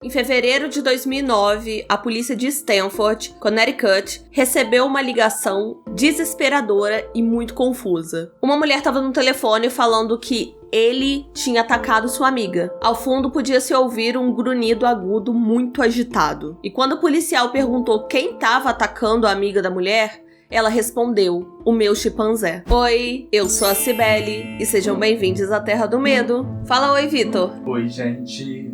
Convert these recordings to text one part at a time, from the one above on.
Em fevereiro de 2009, a polícia de Stamford, Connecticut, recebeu uma ligação desesperadora e muito confusa. Uma mulher estava no telefone falando que ele tinha atacado sua amiga. Ao fundo podia-se ouvir um grunhido agudo muito agitado. E quando o policial perguntou quem estava atacando a amiga da mulher, ela respondeu: o meu chimpanzé. Oi, eu sou a Cibele e sejam bem-vindos à Terra do Medo. Fala oi, Vitor. Oi, gente.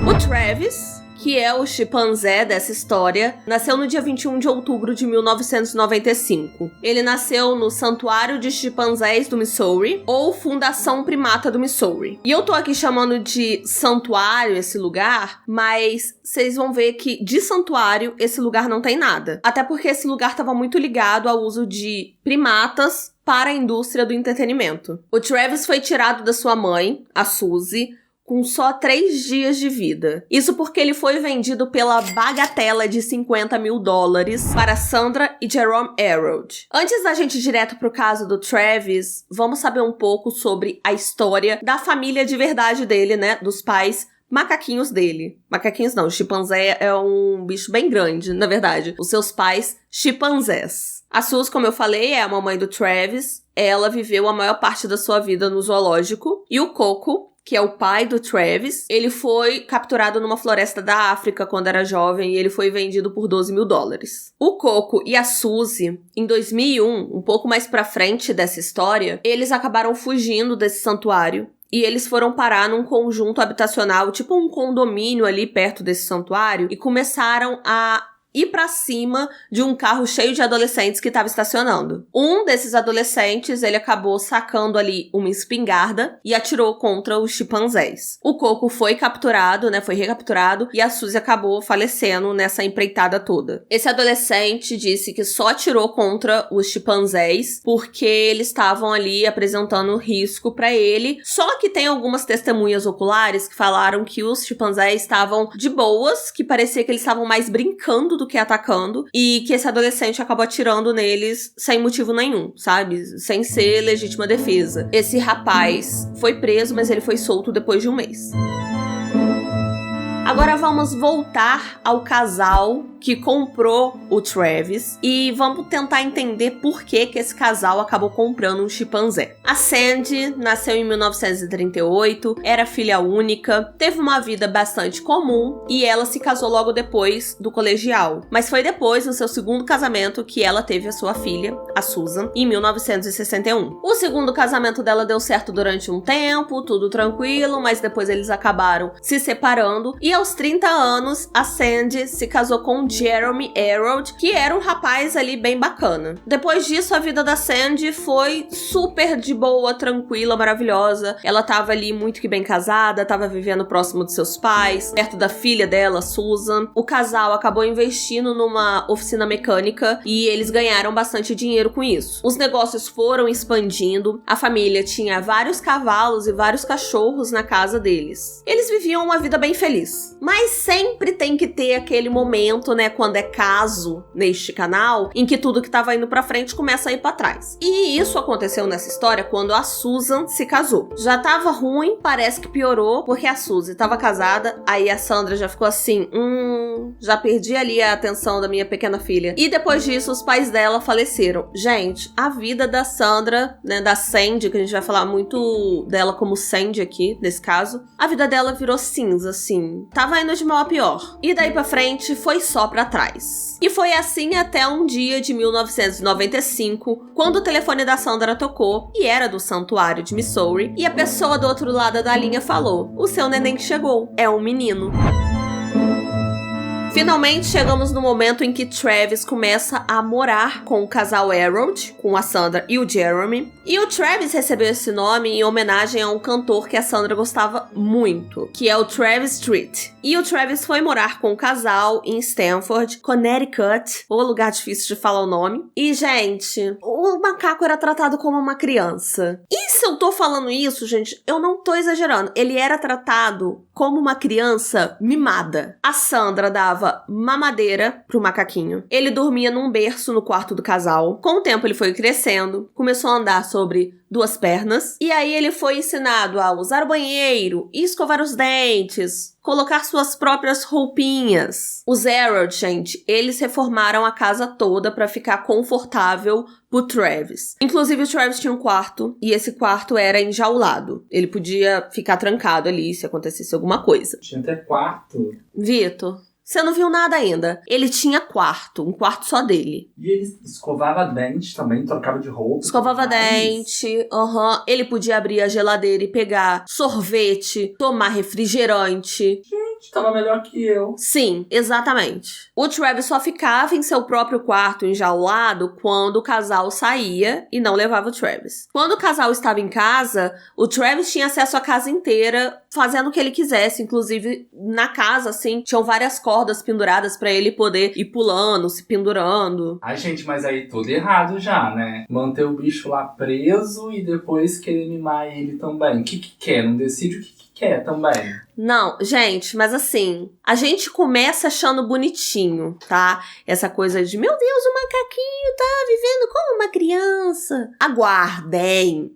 O Travis, que é o chimpanzé dessa história, nasceu no dia 21 de outubro de 1995. Ele nasceu no Santuário de Chimpanzés do Missouri, ou Fundação Primata do Missouri. E eu tô aqui chamando de santuário esse lugar, mas vocês vão ver que de santuário esse lugar não tem nada. Até porque esse lugar estava muito ligado ao uso de primatas para a indústria do entretenimento. O Travis foi tirado da sua mãe, a Suzy, com só 3 dias de vida. Isso porque ele foi vendido pela bagatela de $50 mil para Sandra e Jerome Harold. Antes da gente ir direto pro caso do Travis, vamos saber um pouco sobre a história da família de verdade dele, né? Dos pais macaquinhos dele. Macaquinhos não, o chimpanzé é um bicho bem grande, na verdade. Os seus pais, chimpanzés. A Suzy, como eu falei, é a mamãe do Travis. Ela viveu a maior parte da sua vida no zoológico. E o Coco, que é o pai do Travis, ele foi capturado numa floresta da África quando era jovem e ele foi vendido por $12 mil. O Coco e a Suzy, em 2001, um pouco mais pra frente dessa história, eles acabaram fugindo desse santuário e eles foram parar num conjunto habitacional, tipo um condomínio ali perto desse santuário, e começaram a ir pra cima de um carro cheio de adolescentes que estava estacionando. Um desses adolescentes, ele acabou sacando ali uma espingarda e atirou contra os chimpanzés. O Coco foi capturado, né, foi recapturado, e a Suzy acabou falecendo nessa empreitada toda. Esse adolescente disse que só atirou contra os chimpanzés porque eles estavam ali apresentando risco pra ele, só que tem algumas testemunhas oculares que falaram que os chimpanzés estavam de boas, que parecia que eles estavam mais brincando do que atacando, e que esse adolescente acabou atirando neles sem motivo nenhum, sabe? Sem ser legítima defesa. Esse rapaz foi preso, mas ele foi solto depois de um mês. Agora vamos voltar ao casal que comprou o Travis e vamos tentar entender por que esse casal acabou comprando um chimpanzé. A Sandy nasceu em 1938, era filha única, teve uma vida bastante comum e ela se casou logo depois do colegial. Mas foi depois, no seu segundo casamento, que ela teve a sua filha, a Susan, em 1961. O segundo casamento dela deu certo durante um tempo, tudo tranquilo, mas depois eles acabaram se separando e aos 30 anos, a Sandy se casou com Jerome Harold, que era um rapaz ali bem bacana. Depois disso, a vida da Sandy foi super de boa, tranquila, maravilhosa. Ela tava ali muito que bem casada, tava vivendo próximo dos seus pais, perto da filha dela, Susan. O casal acabou investindo numa oficina mecânica e eles ganharam bastante dinheiro com isso. Os negócios foram expandindo, a família tinha vários cavalos e vários cachorros na casa deles. Eles viviam uma vida bem feliz. Mas sempre tem que ter aquele momento, né, quando é caso neste canal, em que tudo que tava indo pra frente começa a ir pra trás. E isso aconteceu nessa história quando a Susan se casou. Já tava ruim, parece que piorou, porque a Suzy tava casada, aí a Sandra já ficou assim, já perdi ali a atenção da minha pequena filha. E depois disso, os pais dela faleceram. Gente, a vida da Sandra, né, da Sandy, que a gente vai falar muito dela como Sandy aqui, nesse caso, a vida dela virou cinza, assim. Tava indo de mal a pior. E daí pra frente, foi só pra trás. E foi assim até um dia de 1995, quando o telefone da Sandra tocou, e era do santuário de Missouri, e a pessoa do outro lado da linha falou: o seu neném chegou, é um menino. Finalmente chegamos no momento em que Travis começa a morar com o casal Harold, com a Sandra e o Jeremy. E o Travis recebeu esse nome em homenagem a um cantor que a Sandra gostava muito, que é o Travis Street. E o Travis foi morar com o casal em Stamford, Connecticut, o lugar difícil de falar o nome. E, gente, o macaco era tratado como uma criança. E se eu tô falando isso, gente, eu não tô exagerando. Ele era tratado como uma criança mimada. A Sandra dava dava mamadeira pro macaquinho. Ele dormia num berço no quarto do casal. Com o tempo ele foi crescendo, começou a andar sobre 2 pernas, e aí ele foi ensinado a usar o banheiro, escovar os dentes, colocar suas próprias roupinhas. Os Arrow, gente, eles reformaram a casa toda pra ficar confortável pro Travis. Inclusive, o Travis tinha um quarto, e esse quarto era enjaulado. Ele podia ficar trancado ali se acontecesse alguma coisa. Tinha até quarto. Vitor, você não viu nada ainda. Ele tinha quarto, um quarto só dele. E ele escovava dente também, trocava de roupa. Escovava dente, Ele podia abrir a geladeira e pegar sorvete, tomar refrigerante. Gente, tava melhor que eu. Sim, exatamente. O Travis só ficava em seu próprio quarto enjaulado quando o casal saía e não levava o Travis. Quando o casal estava em casa, o Travis tinha acesso à casa inteira, fazendo o que ele quisesse. Inclusive, na casa, assim, tinham várias cordas penduradas pra ele poder ir pulando, se pendurando. Ai, gente, mas aí tudo errado já, né? Manter o bicho lá preso e depois querer mimar ele também. O que quer? Não decide o que quer também. Não, gente, mas assim, a gente começa achando bonitinho, tá? Essa coisa de, meu Deus, o macaquinho tá vivendo como uma criança. Aguardem.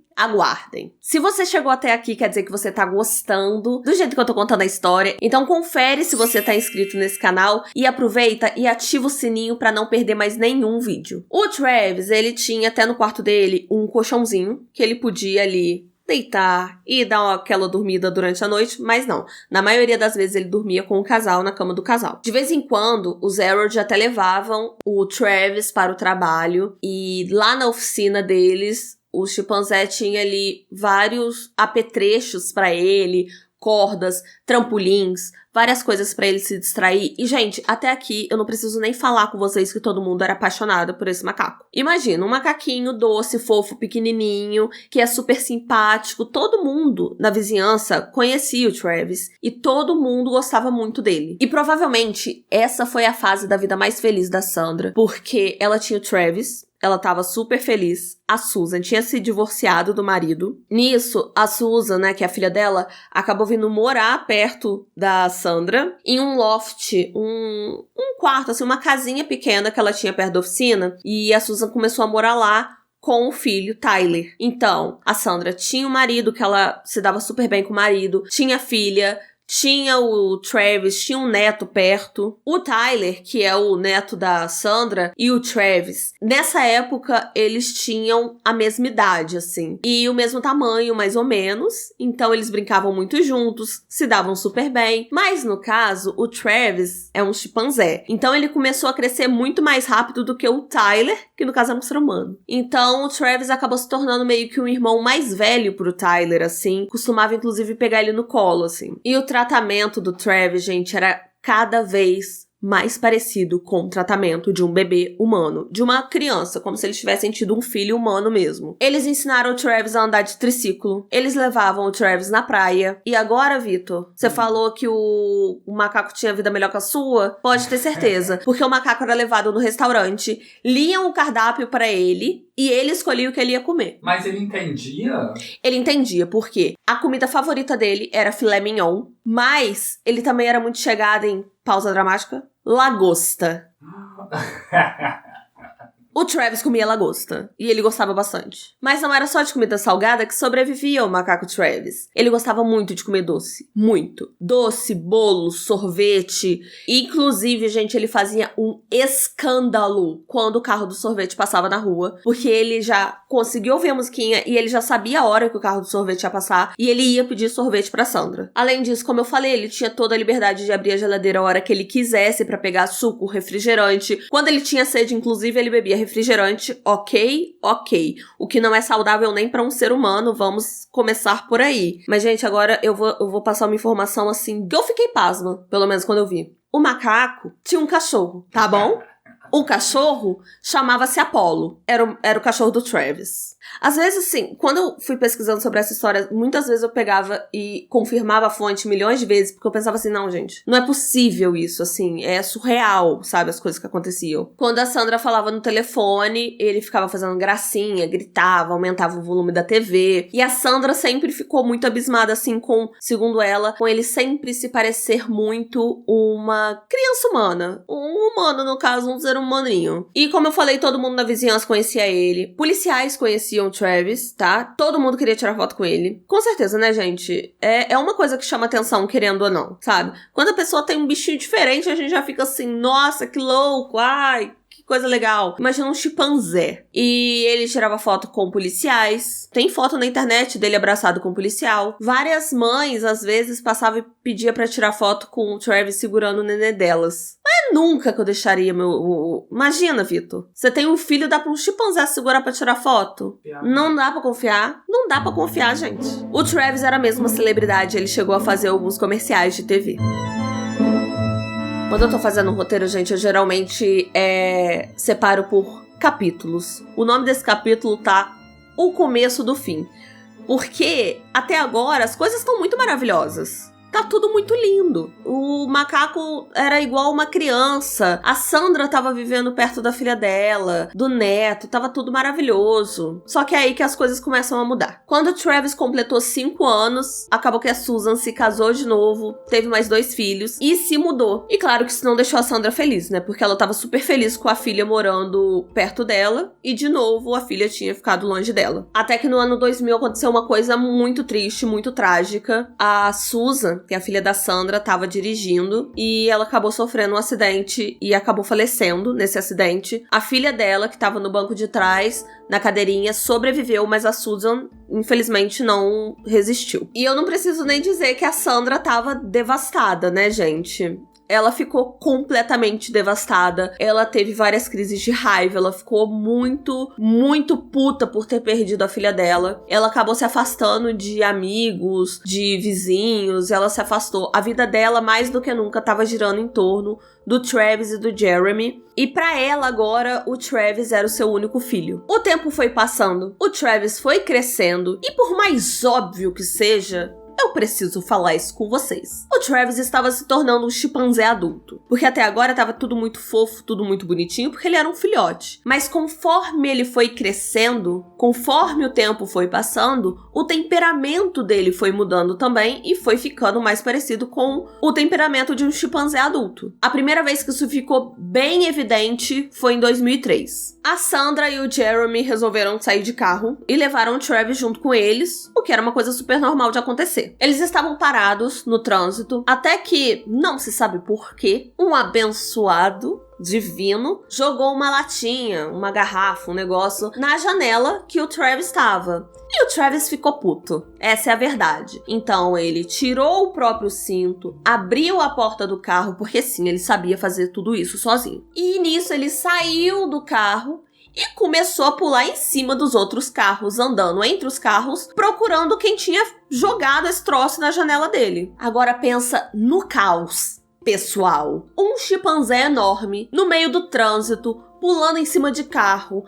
Se você chegou até aqui, quer dizer que você tá gostando do jeito que eu tô contando a história. Então confere se você tá inscrito nesse canal e aproveita e ativa o sininho pra não perder mais nenhum vídeo. O Travis, ele tinha até no quarto dele um colchãozinho que ele podia ali deitar e dar aquela dormida durante a noite, mas não. Na maioria das vezes ele dormia com o casal na cama do casal. De vez em quando, os Arrow até levavam o Travis para o trabalho e lá na oficina deles, o chimpanzé tinha ali vários apetrechos pra ele, cordas, trampolins, várias coisas pra ele se distrair. E, gente, até aqui eu não preciso nem falar com vocês que todo mundo era apaixonado por esse macaco. Imagina, um macaquinho doce, fofo, pequenininho, que é super simpático. Todo mundo na vizinhança conhecia o Travis e todo mundo gostava muito dele. E provavelmente essa foi a fase da vida mais feliz da Sandra, porque ela tinha o Travis. Ela tava super feliz. A Susan tinha se divorciado do marido. Nisso, a Susan, né, que é a filha dela, acabou vindo morar perto da Sandra, em um loft, um quarto, assim, uma casinha pequena que ela tinha perto da oficina. E a Susan começou a morar lá com o filho, Tyler. Então, a Sandra tinha um marido, que ela se dava super bem com o marido, tinha filha, tinha o Travis, tinha um neto perto. O Tyler, que é o neto da Sandra, e o Travis, nessa época, eles tinham a mesma idade, assim. E o mesmo tamanho, mais ou menos. Então, eles brincavam muito juntos, se davam super bem. Mas, no caso, o Travis é um chimpanzé. Então, ele começou a crescer muito mais rápido do que o Tyler, que no caso era um ser humano. Então, o Travis acabou se tornando meio que um irmão mais velho pro Tyler, assim. Costumava, inclusive, pegar ele no colo, assim. E o tratamento do Travis, gente, era cada vez mais parecido com o tratamento de um bebê humano, de uma criança, como se eles tivessem tido um filho humano mesmo. Eles ensinaram o Travis a andar de triciclo, eles levavam o Travis na praia. E agora, Vitor, você falou que o macaco tinha vida melhor que a sua? Pode ter certeza, porque o macaco era levado no restaurante, liam o cardápio pra ele e ele escolhia o que ele ia comer. Mas ele entendia? Ele entendia, porque a comida favorita dele era filé mignon, mas ele também era muito chegado em, pausa dramática, lagosta. O Travis comia lagosta, e ele gostava bastante. Mas não era só de comida salgada que sobrevivia o macaco Travis. Ele gostava muito de comer doce. Muito. Doce, bolo, sorvete. Inclusive, gente, ele fazia um escândalo quando o carro do sorvete passava na rua. Porque ele já conseguiu ouvir a musiquinha e ele já sabia a hora que o carro do sorvete ia passar. E ele ia pedir sorvete pra Sandra. Além disso, como eu falei, ele tinha toda a liberdade de abrir a geladeira a hora que ele quisesse pra pegar suco, refrigerante. Quando ele tinha sede, inclusive, ele bebia refrigerante, ok. O que não é saudável nem pra um ser humano, vamos começar por aí. Mas, gente, agora eu vou passar uma informação assim, que eu fiquei pasma, pelo menos quando eu vi. O macaco tinha um cachorro, tá bom? O cachorro chamava-se Apollo. Era o cachorro do Travis. Às vezes, assim, quando eu fui pesquisando sobre essa história, muitas vezes eu pegava e confirmava a fonte milhões de vezes, porque eu pensava assim, não, gente, não é possível isso, assim, é surreal, sabe, as coisas que aconteciam. Quando a Sandra falava no telefone, ele ficava fazendo gracinha, gritava, aumentava o volume da TV, e a Sandra sempre ficou muito abismada, assim, segundo ela, com ele sempre se parecer muito uma criança humana. Um humano, no caso, um ser humaninho. E como eu falei, todo mundo na vizinhança conhecia ele, policiais conheciam o Travis, tá? Todo mundo queria tirar foto com ele. Com certeza, né, gente? É uma coisa que chama atenção, querendo ou não, sabe? Quando a pessoa tem um bichinho diferente, a gente já fica assim, nossa, que louco, ai, que coisa legal. Imagina um chimpanzé. E ele tirava foto com policiais. Tem foto na internet dele abraçado com um policial. Várias mães, às vezes, passavam e pediam pra tirar foto com o Travis segurando o nenê delas. Mas nunca que eu deixaria Imagina, Vitor. Você tem um filho, dá pra um chimpanzé segurar pra tirar foto? Não dá pra confiar. Não dá pra confiar, gente. O Travis era mesmo uma celebridade. Ele chegou a fazer alguns comerciais de TV. Quando eu tô fazendo um roteiro, gente, eu geralmente separo por capítulos. O nome desse capítulo tá O Começo do Fim. Porque, até agora, as coisas estão muito maravilhosas. Tá tudo muito lindo. O macaco era igual uma criança. A Sandra tava vivendo perto da filha dela, do neto. Tava tudo maravilhoso. Só que é aí que as coisas começam a mudar. Quando o Travis completou 5 anos, acabou que a Susan se casou de novo, teve mais 2 filhos e se mudou. E claro que isso não deixou a Sandra feliz, né? Porque ela tava super feliz com a filha morando perto dela e, de novo, a filha tinha ficado longe dela. Até que no ano 2000 aconteceu uma coisa muito triste, muito trágica. A Susan, que é a filha da Sandra, estava dirigindo e ela acabou sofrendo um acidente e acabou falecendo nesse acidente. A filha dela, que estava no banco de trás, na cadeirinha, sobreviveu, mas a Susan, infelizmente, não resistiu. E eu não preciso nem dizer que a Sandra estava devastada, né, gente? Ela ficou completamente devastada. Ela teve várias crises de raiva. Ela ficou muito, muito puta por ter perdido a filha dela. Ela acabou se afastando de amigos, de vizinhos. Ela se afastou. A vida dela, mais do que nunca, estava girando em torno do Travis e do Jeremy. E pra ela agora, o Travis era o seu único filho. O tempo foi passando. O Travis foi crescendo. E por mais óbvio que seja, eu preciso falar isso com vocês. O Travis estava se tornando um chimpanzé adulto. Porque até agora estava tudo muito fofo, tudo muito bonitinho, porque ele era um filhote. Mas conforme ele foi crescendo, conforme o tempo foi passando, o temperamento dele foi mudando também e foi ficando mais parecido com o temperamento de um chimpanzé adulto. A primeira vez que isso ficou bem evidente foi em 2003. A Sandra e o Jeremy resolveram sair de carro e levaram o Travis junto com eles, o que era uma coisa super normal de acontecer. Eles estavam parados no trânsito, até que, não se sabe por quê, um abençoado divino jogou uma latinha, uma garrafa, um negócio na janela que o Travis estava. E o Travis ficou puto. Essa é a verdade. Então ele tirou o próprio cinto, abriu a porta do carro, porque sim, ele sabia fazer tudo isso sozinho. E nisso ele saiu do carro e começou a pular em cima dos outros carros, andando entre os carros, procurando quem tinha jogado esse troço na janela dele. Agora pensa no caos, pessoal. Um chimpanzé enorme, no meio do trânsito, pulando em cima de carro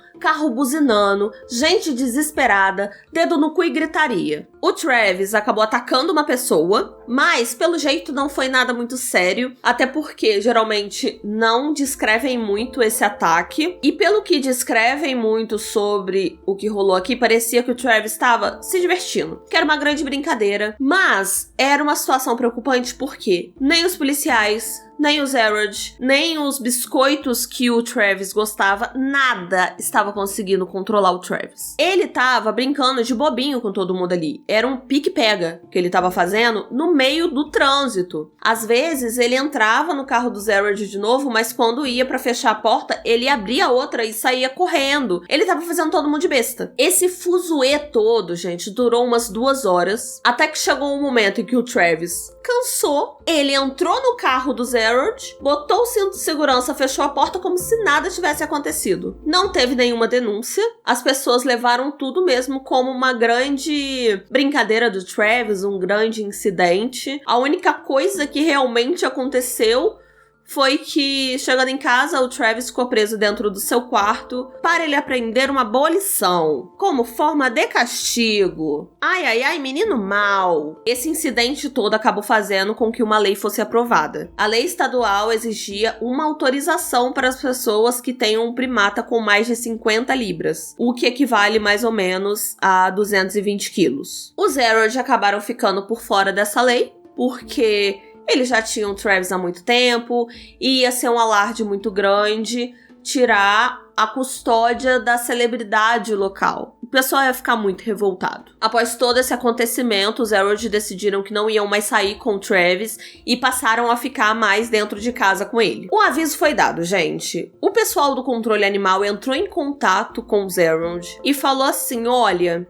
buzinando, gente desesperada, dedo no cu e gritaria. O Travis acabou atacando uma pessoa, mas pelo jeito não foi nada muito sério, até porque geralmente não descrevem muito esse ataque, e pelo que descrevem muito sobre o que rolou aqui, parecia que o Travis estava se divertindo, que era uma grande brincadeira, mas era uma situação preocupante porque nem os policiais, nem o Zerod, nem os biscoitos que o Travis gostava, nada estava conseguindo controlar o Travis. Ele tava brincando de bobinho com todo mundo ali. Era um pique-pega que ele tava fazendo no meio do trânsito. Às vezes, ele entrava no carro do Zerod de novo, mas quando ia pra fechar a porta, ele abria a outra e saía correndo. Ele tava fazendo todo mundo de besta. Esse fuzuê todo, gente, durou umas 2 horas, até que chegou um momento em que o Travis cansou, ele entrou no carro do Zerod, botou o cinto de segurança, fechou a porta como se nada tivesse acontecido. Não teve nenhuma denúncia, as pessoas levaram tudo mesmo como uma grande brincadeira do Travis, um grande incidente. A única coisa que realmente aconteceu foi que, chegando em casa, o Travis ficou preso dentro do seu quarto para ele aprender uma boa lição, como forma de castigo. Ai, ai, ai, menino mau. Esse incidente todo acabou fazendo com que uma lei fosse aprovada. A lei estadual exigia uma autorização para as pessoas que tenham um primata com mais de 50 libras, o que equivale mais ou menos a 220 quilos. Os Harrod acabaram ficando por fora dessa lei, porque eles já tinham Travis há muito tempo, e ia ser um alarde muito grande tirar a custódia da celebridade local. O pessoal ia ficar muito revoltado. Após todo esse acontecimento, os Harrod decidiram que não iam mais sair com o Travis e passaram a ficar mais dentro de casa com ele. O aviso foi dado, gente. O pessoal do controle animal entrou em contato com os Harrod e falou assim, olha,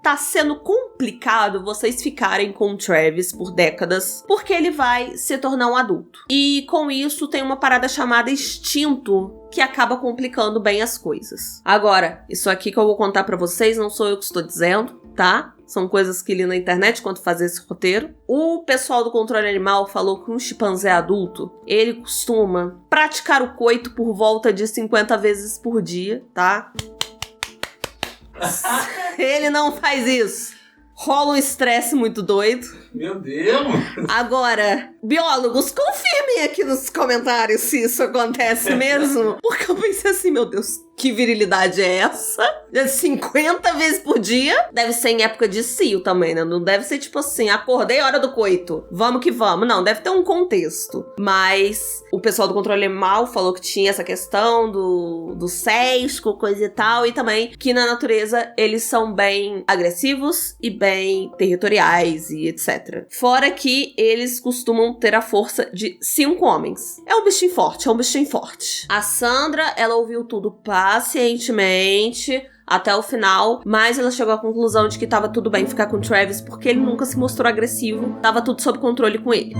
tá sendo complicado vocês ficarem com o Travis por décadas, porque ele vai se tornar um adulto. E com isso tem uma parada chamada instinto, que acaba complicando bem as coisas. Agora, isso aqui que eu vou contar pra vocês, não sou eu que estou dizendo, tá? São coisas que li na internet quando fazer esse roteiro. O pessoal do controle animal falou que um chimpanzé adulto, ele costuma praticar o coito por volta de 50 vezes por dia, tá? Ele não faz isso. Rola um estresse muito doido. Meu Deus! Agora, biólogos, confirmem aqui nos comentários se isso acontece mesmo. Porque eu pensei assim, meu Deus, que virilidade é essa? 50 vezes por dia? Deve ser em época de cio também, né? Não deve ser tipo assim, acordei, hora do coito. Vamos que vamos. Não, deve ter um contexto. Mas o pessoal do controle animal falou que tinha essa questão do sexo, coisa e tal. E também que na natureza eles são bem agressivos e bem territoriais e etc. Fora que eles costumam ter a força de 5 homens. É um bichinho forte, é um bichinho forte. A Sandra, ela ouviu tudo pacientemente até o final, mas ela chegou à conclusão de que tava tudo bem ficar com o Travis porque ele nunca se mostrou agressivo, tava tudo sob controle com ele.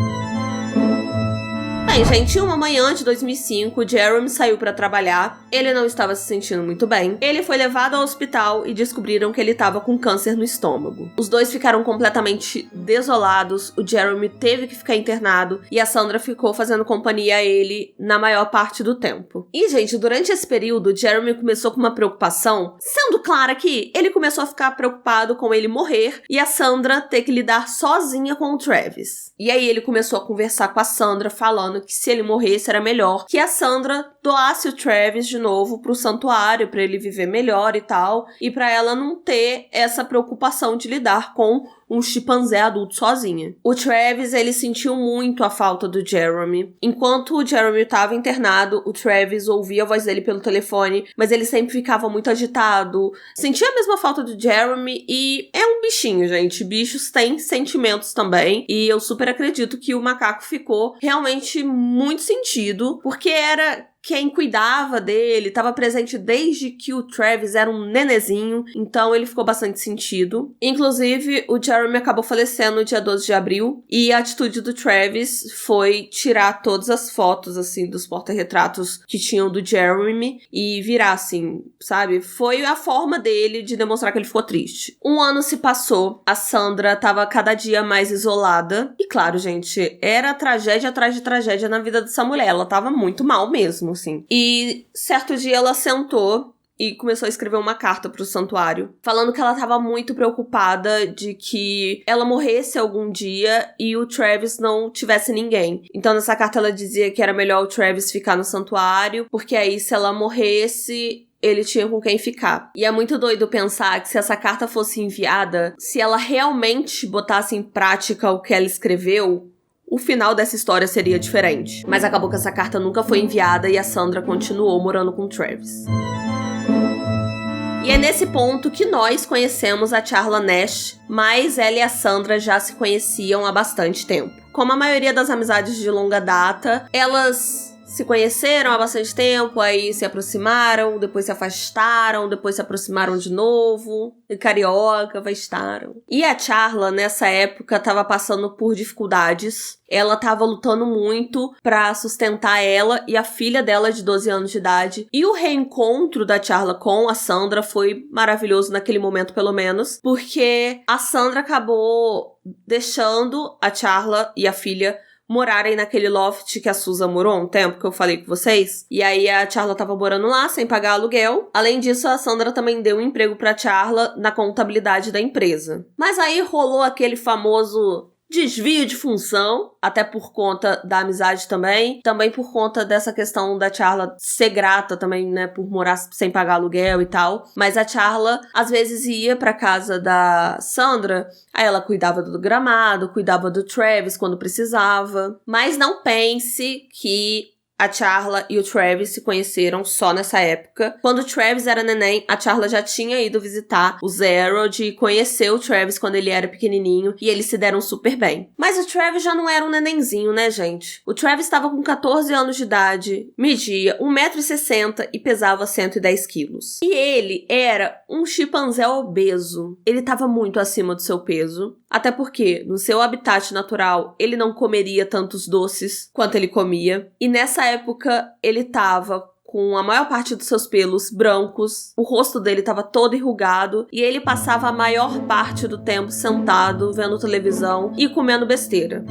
Bem, gente, uma manhã de 2005, Jeremy saiu pra trabalhar. Ele não estava se sentindo muito bem. Ele foi levado ao hospital e descobriram que ele estava com câncer no estômago. Os dois ficaram completamente desolados. O Jeremy teve que ficar internado e a Sandra ficou fazendo companhia a ele na maior parte do tempo. E, gente, durante esse período, o Jeremy começou com uma preocupação, sendo clara que ele começou a ficar preocupado com ele morrer e a Sandra ter que lidar sozinha com o Travis. E aí ele começou a conversar com a Sandra, falando que se ele morresse era melhor que a Sandra doasse o Travis de novo pro santuário pra ele viver melhor e tal, e pra ela não ter essa preocupação de lidar com um chimpanzé adulto sozinha. O Travis, ele sentiu muito a falta do Jeremy. Enquanto o Jeremy estava internado, o Travis ouvia a voz dele pelo telefone, mas ele sempre ficava muito agitado, sentia a mesma falta do Jeremy e é um bichinho, gente. Bichos têm sentimentos também, e eu super acredito que o macaco ficou realmente muito sentido, porque era quem cuidava dele, estava presente desde que o Travis era um nenezinho, então ele ficou bastante sentido. Inclusive, o Jeremy acabou falecendo no dia 12 de abril, e a atitude do Travis foi tirar todas as fotos, assim, dos porta-retratos que tinham do Jeremy e virar, assim, sabe? Foi a forma dele de demonstrar que ele ficou triste. Um ano se passou, a Sandra estava cada dia mais isolada, e claro, gente, era tragédia atrás de tragédia na vida dessa mulher, ela tava muito mal mesmo, assim. E certo dia ela sentou e começou a escrever uma carta pro santuário, falando que ela tava muito preocupada de que ela morresse algum dia e o Travis não tivesse ninguém. Então nessa carta ela dizia que era melhor o Travis ficar no santuário, porque aí se ela morresse, ele tinha com quem ficar. E é muito doido pensar que se essa carta fosse enviada, se ela realmente botasse em prática o que ela escreveu, o final dessa história seria diferente. Mas acabou que essa carta nunca foi enviada e a Sandra continuou morando com o Travis. E é nesse ponto que nós conhecemos a Charla Nash, mas ela e a Sandra já se conheciam há bastante tempo. Como a maioria das amizades de longa data, elas se conheceram há bastante tempo, aí se aproximaram, depois se afastaram, depois se aproximaram de novo, e carioca, afastaram. E a Charla, nessa época, tava passando por dificuldades. Ela tava lutando muito pra sustentar ela e a filha dela de 12 anos de idade. E o reencontro da Charla com a Sandra foi maravilhoso naquele momento, pelo menos, porque a Sandra acabou deixando a Charla e a filha morarem naquele loft que a Susan morou um tempo, que eu falei com vocês. E aí a Charla tava morando lá, sem pagar aluguel. Além disso, a Sandra também deu um emprego pra Charla na contabilidade da empresa. Mas aí rolou aquele famoso desvio de função, até por conta da amizade também por conta dessa questão da Charla ser grata também, né, por morar sem pagar aluguel e tal. Mas a Charla, às vezes, ia pra casa da Sandra, aí ela cuidava do gramado, cuidava do Travis quando precisava. Mas não pense que a Charla e o Travis se conheceram só nessa época. Quando o Travis era neném, a Charla já tinha ido visitar o Zerod e conheceu o Travis quando ele era pequenininho, e eles se deram super bem. Mas o Travis já não era um nenenzinho, né, gente? O Travis estava com 14 anos de idade, media 1,60 m e pesava 110 quilos. E ele era um chimpanzé obeso. Ele estava muito acima do seu peso, até porque, no seu habitat natural, ele não comeria tantos doces quanto ele comia. E nessa época, ele tava com a maior parte dos seus pelos brancos, o rosto dele tava todo enrugado, e ele passava a maior parte do tempo sentado, vendo televisão e comendo besteira.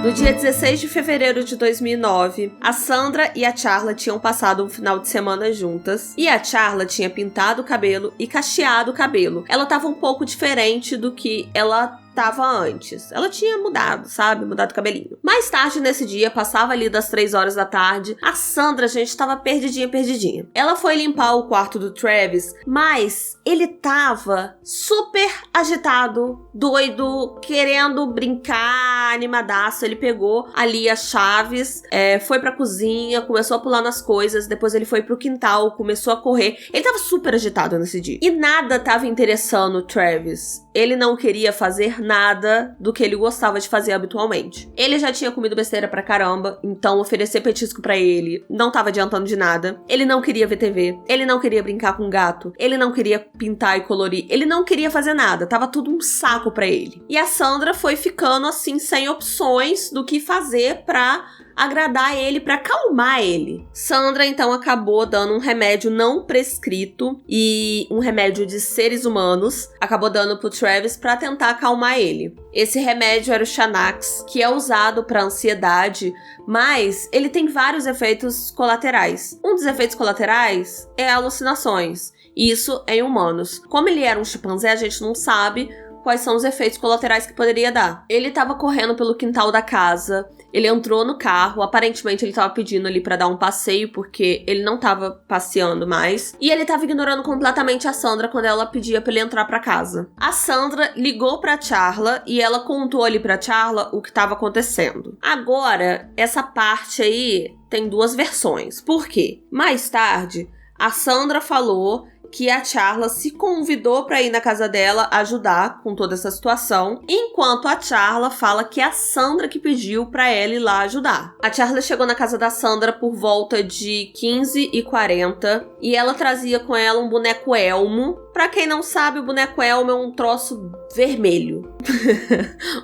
No dia 16 de fevereiro de 2009, a Sandra e a Charla tinham passado um final de semana juntas, e a Charla tinha pintado o cabelo e cacheado o cabelo. Ela tava um pouco diferente do que ela tava antes. Ela tinha mudado, sabe? Mudado o cabelinho. Mais tarde nesse dia, passava ali das 3 horas da tarde, a Sandra, gente, tava perdidinha. Ela foi limpar o quarto do Travis, mas ele tava super agitado, doido, querendo brincar, animadaço. Ele pegou ali as chaves, foi pra cozinha, começou a pular nas coisas, depois ele foi pro quintal, começou a correr. Ele tava super agitado nesse dia. E nada tava interessando o Travis. Ele não queria fazer nada do que ele gostava de fazer habitualmente. Ele já tinha comido besteira pra caramba, então oferecer petisco pra ele não tava adiantando de nada. Ele não queria ver TV, ele não queria brincar com gato, ele não queria pintar e colorir, ele não queria fazer nada, tava tudo um saco pra ele. E a Sandra foi ficando assim, sem opções do que fazer pra agradar ele, pra acalmar ele. Sandra, então, acabou dando um remédio não prescrito e um remédio de seres humanos, acabou dando pro Travis pra tentar acalmar ele. Esse remédio era o Xanax, que é usado pra ansiedade, mas ele tem vários efeitos colaterais. Um dos efeitos colaterais é alucinações, isso em humanos. Como ele era um chimpanzé, a gente não sabe quais são os efeitos colaterais que poderia dar. Ele tava correndo pelo quintal da casa, ele entrou no carro, aparentemente ele tava pedindo ali pra dar um passeio, porque ele não tava passeando mais, e ele tava ignorando completamente a Sandra quando ela pedia pra ele entrar pra casa. A Sandra ligou pra Charla e ela contou ali pra Charla o que tava acontecendo. Agora, essa parte aí tem duas versões. Por quê? Mais tarde, a Sandra falou que a Charla se convidou pra ir na casa dela ajudar com toda essa situação, enquanto a Charla fala que é a Sandra que pediu pra ela ir lá ajudar. A Charla chegou na casa da Sandra por volta de 15h40 e ela trazia com ela um boneco Elmo. Pra quem não sabe, o boneco Elmo é um troço vermelho.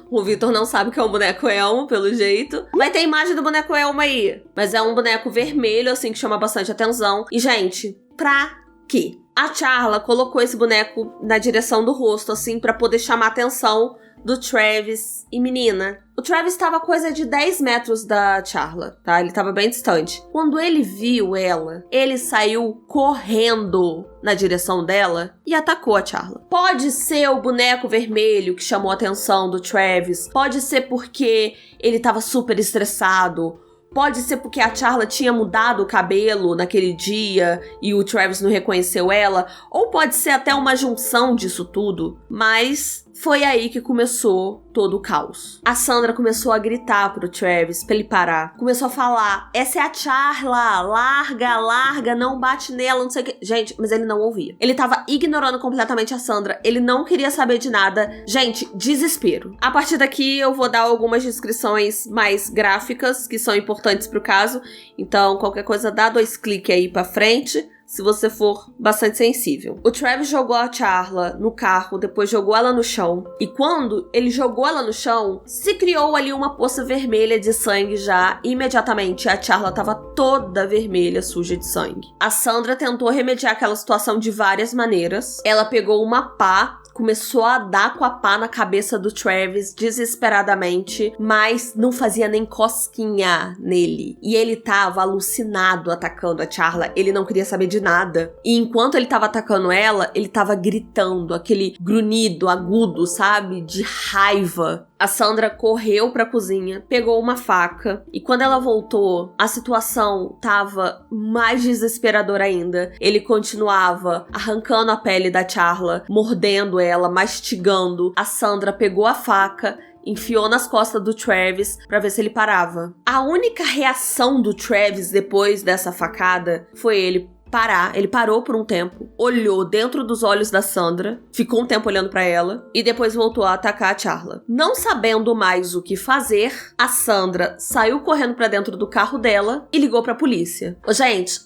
O Vitor não sabe o que é um boneco Elmo, pelo jeito. Vai ter imagem do boneco Elmo aí. Mas é um boneco vermelho, assim, que chama bastante atenção. E, gente, pra quê? A Charla colocou esse boneco na direção do rosto, assim, pra poder chamar a atenção do Travis. E menina, o Travis tava a coisa de 10 metros da Charla, tá? Ele tava bem distante. Quando ele viu ela, ele saiu correndo na direção dela e atacou a Charla. Pode ser o boneco vermelho que chamou a atenção do Travis, pode ser porque ele tava super estressado, pode ser porque a Charla tinha mudado o cabelo naquele dia e o Travis não reconheceu ela, ou pode ser até uma junção disso tudo, mas foi aí que começou todo o caos. A Sandra começou a gritar pro Travis pra ele parar. Começou a falar, essa é a Charla, larga, não bate nela, não sei o que. Gente, mas ele não ouvia. Ele tava ignorando completamente a Sandra, ele não queria saber de nada. Gente, desespero. A partir daqui eu vou dar algumas descrições mais gráficas, que são importantes pro caso. Então, qualquer coisa, dá 2 cliques aí pra frente, se você for bastante sensível. O Travis jogou a Charla no carro, depois jogou ela no chão. E quando ele jogou ela no chão, se criou ali uma poça vermelha de sangue já. Imediatamente, a Charla tava toda vermelha, suja de sangue. A Sandra tentou remediar aquela situação de várias maneiras. Ela pegou uma pá começou a dar com a pá na cabeça do Travis desesperadamente, mas não fazia nem cosquinha nele. E ele tava alucinado atacando a Charla, ele não queria saber de nada. E enquanto ele tava atacando ela, ele tava gritando, aquele grunhido agudo, sabe? De raiva. A Sandra correu pra cozinha, pegou uma faca e quando ela voltou, a situação tava mais desesperadora ainda. Ele continuava arrancando a pele da Charla, mordendo ela, mastigando. A Sandra pegou a faca, enfiou nas costas do Travis pra ver se ele parava. A única reação do Travis depois dessa facada foi ele parar. Ele parou por um tempo, olhou dentro dos olhos da Sandra, ficou um tempo olhando pra ela e depois voltou a atacar a Charla. Não sabendo mais o que fazer, a Sandra saiu correndo pra dentro do carro dela e ligou pra polícia. Gente,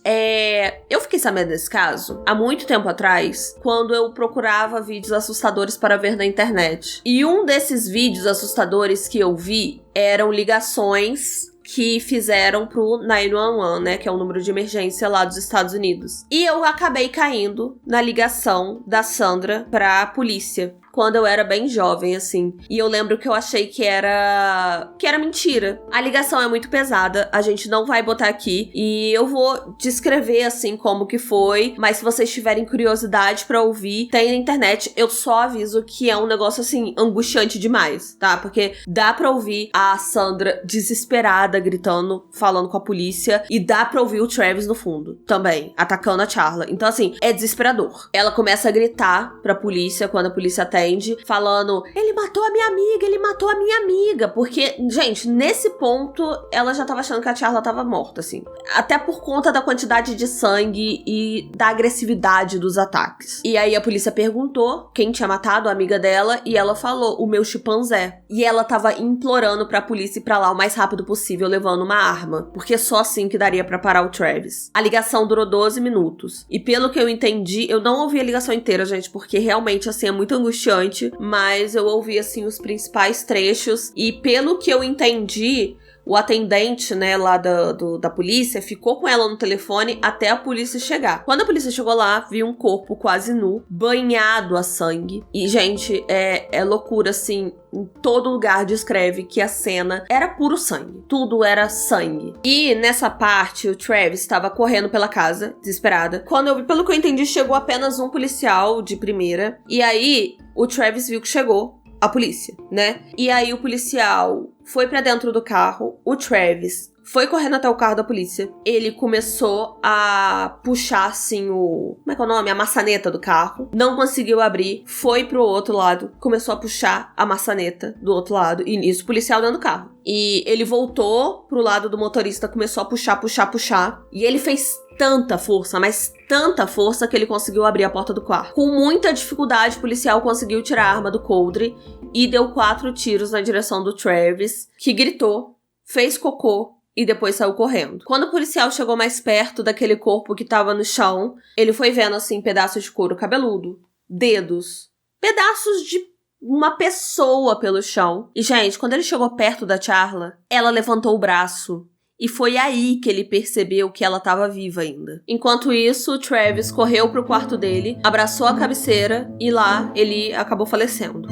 eu fiquei sabendo desse caso há muito tempo atrás, quando eu procurava vídeos assustadores para ver na internet. E um desses vídeos assustadores que eu vi eram ligações que fizeram pro 911, né, que é o número de emergência lá dos Estados Unidos. E eu acabei caindo na ligação da Sandra pra polícia, quando eu era bem jovem, assim. E eu lembro que eu achei que era mentira. A ligação é muito pesada, a gente não vai botar aqui. E eu vou descrever, assim, como que foi. Mas se vocês tiverem curiosidade pra ouvir, tem na internet. Eu só aviso que é um negócio, assim, angustiante demais, tá? Porque dá pra ouvir a Sandra desesperada, gritando, falando com a polícia. E dá pra ouvir o Travis no fundo, também, atacando a Charla. Então, assim, é desesperador. Ela começa a gritar pra polícia, quando a polícia atende, falando, ele matou a minha amiga, ele matou a minha amiga. Porque, gente, nesse ponto, ela já tava achando que a Charla tava morta, assim. Até por conta da quantidade de sangue e da agressividade dos ataques. E aí a polícia perguntou quem tinha matado a amiga dela e ela falou, o meu chimpanzé. E ela tava implorando pra polícia ir pra lá o mais rápido possível, levando uma arma. Porque só assim que daria pra parar o Travis. A ligação durou 12 minutos. E pelo que eu entendi, eu não ouvi a ligação inteira, gente, porque realmente, assim, é muito angustiante. Mas eu ouvi, assim, os principais trechos. E pelo que eu entendi, o atendente, né, lá da polícia ficou com ela no telefone até a polícia chegar. Quando a polícia chegou lá, viu um corpo quase nu, banhado a sangue. E, gente, é loucura, assim. Em todo lugar descreve que a cena era puro sangue. Tudo era sangue. E nessa parte, o Travis estava correndo pela casa, desesperada. Pelo que eu entendi, chegou apenas um policial de primeira. E aí, o Travis viu que chegou a polícia, né? E aí o policial foi pra dentro do carro, o Travis foi correndo até o carro da polícia. Ele começou a puxar, assim, como é que é o nome? A maçaneta do carro. Não conseguiu abrir, foi pro outro lado, começou a puxar a maçaneta do outro lado. E nisso, o policial dentro do carro. E ele voltou pro lado do motorista, começou a puxar. E ele fez tanta força, mas tanta força que ele conseguiu abrir a porta do quarto. Com muita dificuldade, o policial conseguiu tirar a arma do coldre e deu 4 tiros na direção do Travis, que gritou, fez cocô e depois saiu correndo. Quando o policial chegou mais perto daquele corpo que tava no chão, ele foi vendo, assim, pedaços de couro cabeludo, dedos, pedaços de uma pessoa pelo chão. E, gente, quando ele chegou perto da Charla, ela levantou o braço. E foi aí que ele percebeu que ela estava viva ainda. Enquanto isso, o Travis correu pro quarto dele, abraçou a cabeceira e lá ele acabou falecendo.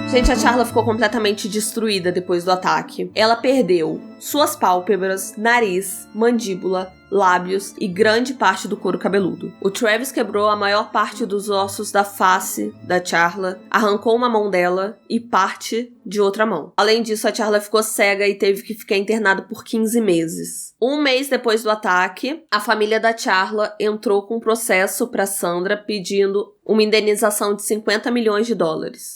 Gente, a Charla ficou completamente destruída depois do ataque. Ela perdeu suas pálpebras, nariz, mandíbula, lábios e grande parte do couro cabeludo. O Travis quebrou a maior parte dos ossos da face da Charla, arrancou uma mão dela e parte de outra mão. Além disso, a Charla ficou cega e teve que ficar internada por 15 meses. Um mês depois do ataque, a família da Charla entrou com um processo para Sandra pedindo uma indenização de $50 milhões.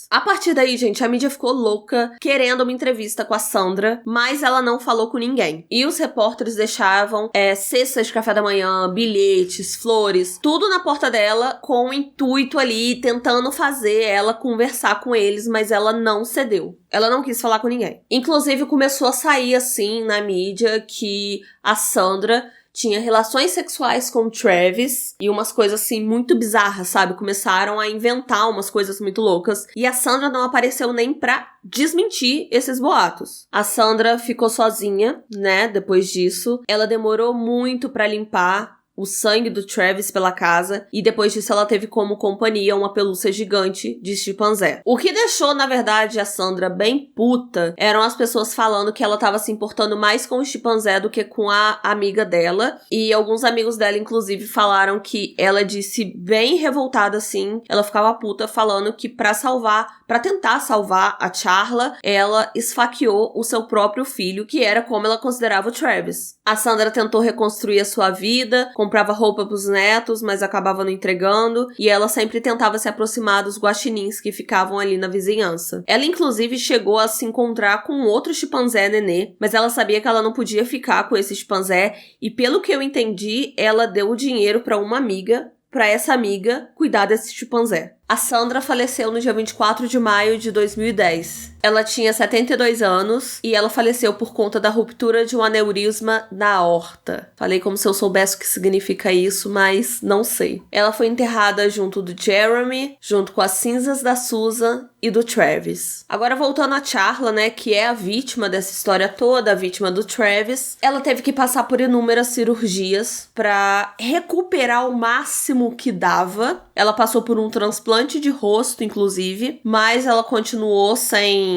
A partir daí, gente, a mídia ficou louca querendo uma entrevista com a Sandra, mas ela não falou com ninguém. E os repórteres deixavam cestas de café da manhã, bilhetes, flores, tudo na porta dela com o intuito ali, tentando fazer ela conversar com eles, mas ela não cedeu. Ela não quis falar com ninguém. Inclusive, começou a sair, assim, na mídia que a Sandra tinha relações sexuais com o Travis e umas coisas, assim, muito bizarras, sabe? Começaram a inventar umas coisas muito loucas. E a Sandra não apareceu nem pra desmentir esses boatos. A Sandra ficou sozinha, né? Depois disso. Ela demorou muito pra limpar o sangue do Travis pela casa, e depois disso ela teve como companhia uma pelúcia gigante de chimpanzé. O que deixou, na verdade, a Sandra bem puta eram as pessoas falando que ela tava se importando mais com o chimpanzé do que com a amiga dela, e alguns amigos dela, inclusive, falaram que ela disse bem revoltada assim, ela ficava puta falando que pra tentar salvar a Charla, ela esfaqueou o seu próprio filho, que era como ela considerava o Travis. A Sandra tentou reconstruir a sua vida, comprava roupa pros netos, mas acabava não entregando, e ela sempre tentava se aproximar dos guaxinins que ficavam ali na vizinhança. Ela, inclusive, chegou a se encontrar com outro chimpanzé nenê, mas ela sabia que ela não podia ficar com esse chimpanzé, e pelo que eu entendi, ela deu o dinheiro pra uma amiga, pra essa amiga cuidar desse chimpanzé. A Sandra faleceu no dia 24 de maio de 2010. Ela tinha 72 anos e ela faleceu por conta da ruptura de um aneurisma na aorta. Falei como se eu soubesse o que significa isso, mas não sei. Ela foi enterrada junto do Jeremy, junto com as cinzas da Susan e do Travis. Agora voltando a Charla, né, que é a vítima dessa história toda, a vítima do Travis, ela teve que passar por inúmeras cirurgias pra recuperar o máximo que dava. Ela passou por um transplante de rosto, inclusive, mas ela continuou sem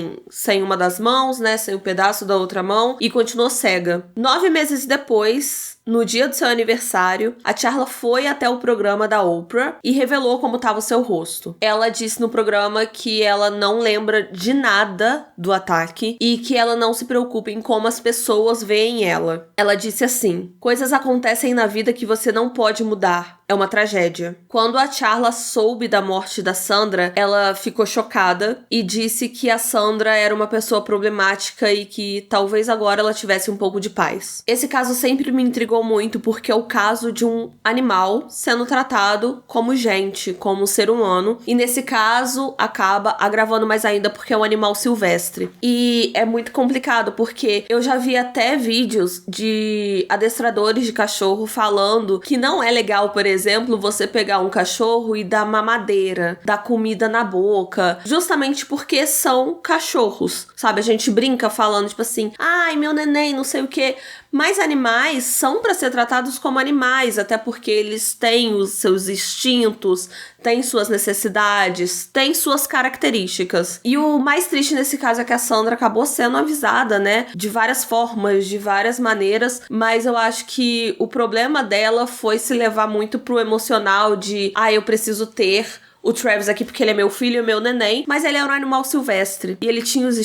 uma das mãos, né, sem o pedaço da outra mão, e continuou cega. 9 meses depois, no dia do seu aniversário, a Charla foi até o programa da Oprah e revelou como estava o seu rosto. Ela disse no programa que ela não lembra de nada do ataque e que ela não se preocupa em como as pessoas veem ela. Ela disse assim: coisas acontecem na vida que você não pode mudar. É uma tragédia. Quando a Charla soube da morte da Sandra, ela ficou chocada e disse que a Sandra era uma pessoa problemática e que talvez agora ela tivesse um pouco de paz. Esse caso sempre me intrigou muito porque é o caso de um animal sendo tratado como gente, como ser humano, e nesse caso acaba agravando mais ainda porque é um animal silvestre. E é muito complicado porque eu já vi até vídeos de adestradores de cachorro falando que não é legal, por exemplo, você pegar um cachorro e dar mamadeira, dar comida na boca, justamente porque são cachorros, sabe? A gente brinca falando, tipo assim, ai, meu neném, não sei o quê. Mas animais são para ser tratados como animais, até porque eles têm os seus instintos, têm suas necessidades, têm suas características. E o mais triste nesse caso é que a Sandra acabou sendo avisada, né? De várias formas, de várias maneiras, mas eu acho que o problema dela foi se levar muito pro emocional de, eu preciso ter o Travis aqui porque ele é meu filho e meu neném, mas ele é um animal silvestre. E ele tinha os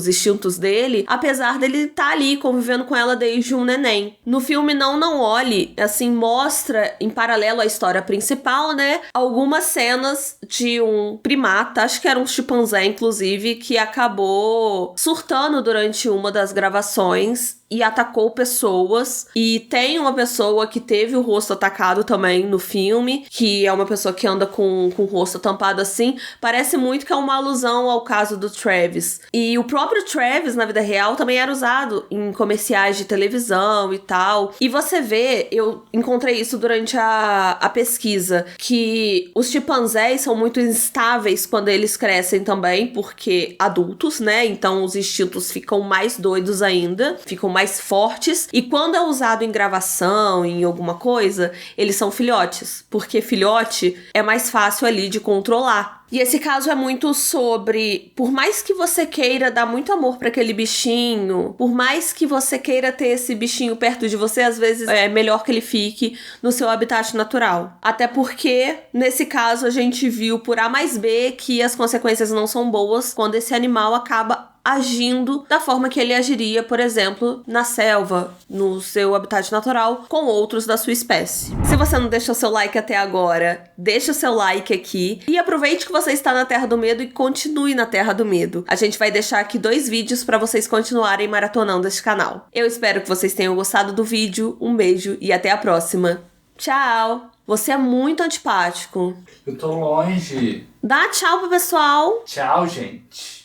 instintos dele, apesar dele estar ali convivendo com ela desde um neném. No filme Não Olhe, assim, mostra em paralelo à história principal, né, algumas cenas de um primata, acho que era um chimpanzé, inclusive, que acabou surtando durante uma das gravações e atacou pessoas. E tem uma pessoa que teve o rosto atacado também no filme, que é uma pessoa que anda com o rosto tampado assim. Parece muito que é uma alusão ao caso do Travis. E o próprio Travis, na vida real, também era usado em comerciais de televisão e tal. E você vê, eu encontrei isso durante a pesquisa, que os chimpanzés são muito instáveis quando eles crescem também, porque adultos, né? Então os instintos ficam mais doidos ainda, ficam mais fortes, e quando é usado em gravação, em alguma coisa, eles são filhotes, porque filhote é mais fácil ali de controlar. E esse caso é muito sobre, por mais que você queira dar muito amor para aquele bichinho, por mais que você queira ter esse bichinho perto de você, às vezes é melhor que ele fique no seu habitat natural. Até porque, nesse caso, a gente viu por A mais B que as consequências não são boas quando esse animal acaba agindo da forma que ele agiria, por exemplo, na selva, no seu habitat natural, com outros da sua espécie. Se você não deixou seu like até agora, deixa o seu like aqui e aproveite que você está na Terra do Medo e continue na Terra do Medo. A gente vai deixar aqui 2 vídeos para vocês continuarem maratonando este canal. Eu espero que vocês tenham gostado do vídeo, um beijo e até a próxima. Tchau! Você é muito antipático. Eu tô longe. Dá tchau pro pessoal. Tchau, gente.